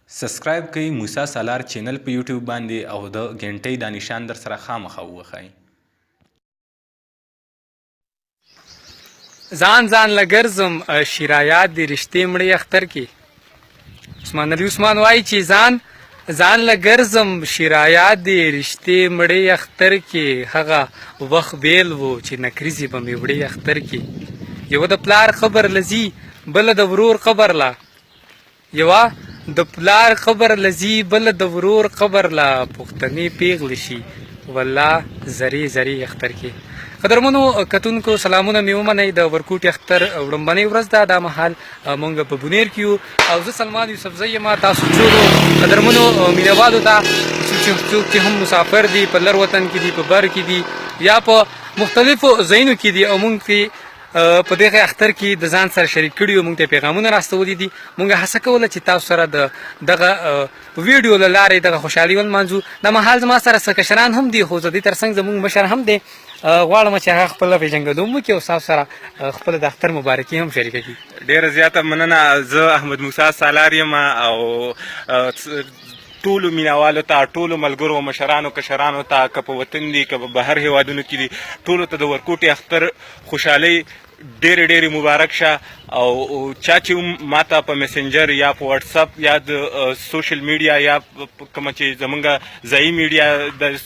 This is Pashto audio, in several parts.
سبسکرایب کړئ موسی سالار چینل په یوټیوب باندې او د غنټۍ د نشان در سره خامخا ووهئ. ځان لګرځم شرایات د رشتې مړې اختر کې. عثمان علي عثمان وایي چې ځان لګرځم شرایات د رشتې مړې اختر کې. هغه وخت بیل و چې نکریزې به مې وړې اختر کې. یوه د پلار خبر لځي بله د ورور قبر له، یوه د پلار خبر لځي بله د ورور قبر له. پښتنې پیغلې شي والله زرې زرې اختر کې. قدرمنو کتونکو سلامونه مې ومنئ. د ورکوټي اختر وړاندنۍ ورځ ده. دا مهال موږ په بونیر کې یو او زه سلمان یوسفزی یم. تاسو ټولو قدرمنو مینهوالو ته څوک چې هم مسافر دي، په لر وطن کې دي، په بر کې دي، یا په مختلفو ځایونو کې دي او موږ په دغه اختر کې د ځان سره شریک کړي یو، موږ ته پیغامونه راستولي دي. موږ هڅه کوله چې تاسو سره دغه ویډیو له لارې دغه خوشحالي ولمانځو. دا مهال زما سره څه کشران هم دي، خو د دې تر څنګ زموږ مشر هم دی. غواړم چې هغه خپله پېژندګلوم وکړي او ستاسو سره خپله د اختر مبارکي هم شریکه کړي. ډېره زیاته مننه. زه احمد موسی سالار یم او ټولو مینهوالو ته، ټولو ملګرو مشرانو کشرانو ته، که په وطن دي که په بهر هیوادونو کې دي، ټولو ته د ورکوټي اختر خوشحالۍ ډېرې مبارک شه. او چا چې ماته په میسنجر یا په واتساپ یا د سوشل میډیا یا کومه چې زمونږ ځایي میډیا د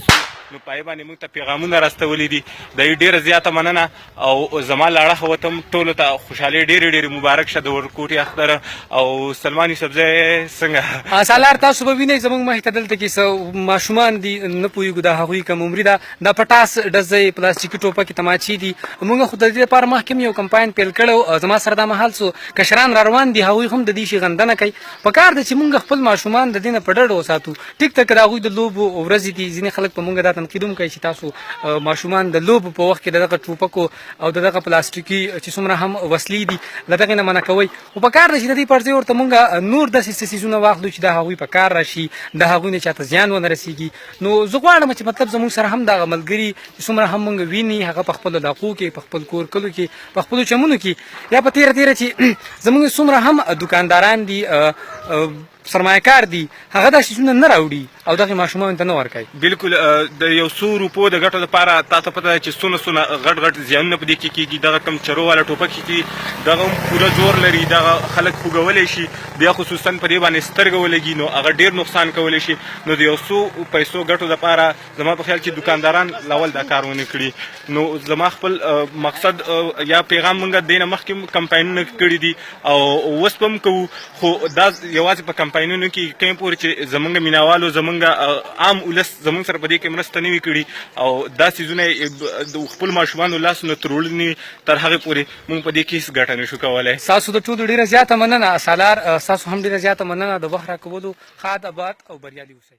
نو پای باندې موږ ته پیغامونه راستولي دي، د ډېره زیاته مننه. او زما له اړخه وته ټولو ته خوشحالۍ ډېرې مبارک شه د ورکوټي اختر. او سلمان یوسفزی څنګه سالار تاسو به وینئ زموږ مخې ته دلته کې څه ماشومان دي، نه پوهېږو دا هغوی کم عمري ده، دا پټاس ډزۍ پلاستیکي ټوپکې تماچې دي. موږ خو د دې لپاره مخکې یو کمپاین پیل کړی و. زما سره دا مهال څو کشران را روان دي، هغوی هم د دې شي غندنه کوي. پکار ده چې موږ خپل ماشومان د دې نه په ډډه وساتو. ټیک ته که د هغوی د لوبو ورځې دي، ځینې خلک په موږ دا تنقید هم کوي چې تاسو ماشومان د لوبو په وخت کې د دغه ټوپکو او د دغه پلاستیکي چې څومره هم وسلې دي له دغې نه منع کوئ. خو په کار ده چې د دې پر ځای ورته موږ نور داسې څه څیزونه واخلو چې د هغوی په کار راشي، د هغوی نه چاته زیان ونه رسېږي. نو زه غواړم چې مطلب زموږ سره هم دغه ملګري چې څومره هم موږ ویني، هغه په خپلو علاقو کې، په خپل کور کلو کې، په خپلو چمونو کې، یا په تېره چې زموږ څومره هم دکانداران دي، سرمایه کار دي، هغه دا شیزونه نه راوړي او دغې ماشومانو ته نه ورکوي. بلکل د یو څو روپو د ګټو لپاره تا ته پته ده چې څونه غټ زیانونه په دې کې کېږي. دغه کم چرو والا ټوپک چې دغه هم پوره زور لري، دغه خلک خوږولی شي، بیا خصوصا په دې باندې سترګه ولګي نو هغه ډېر نقصان کولی شي. نو د یو څو پیسو ګټو لپاره زما په خیال چې دکانداران لاول دا کار ونه کړي. نو زما خپل مقصد یا پیغام موږ دې نه مخکې کمپاینونه کړي دي او اوس به هم کوو، خو دا یوازې په کمپاینونو کې کوم پورې چې زمونږ مینهوالو، زمونږ عام ولس زمونږ سره په دې کې مرسته نه وي کړي او دا څیزونه د خپل ماشومانو لاسونه تر وړلني تر هغې پورې موږ په دې کې هېڅ ګټه نشو کولی. ستاسو د ټولو ډېره زیاته مننه. سالار ستاسو هم ډېره زیاته مننه د وخت راکولو. ښاد، آباد او بریالي اوسئ.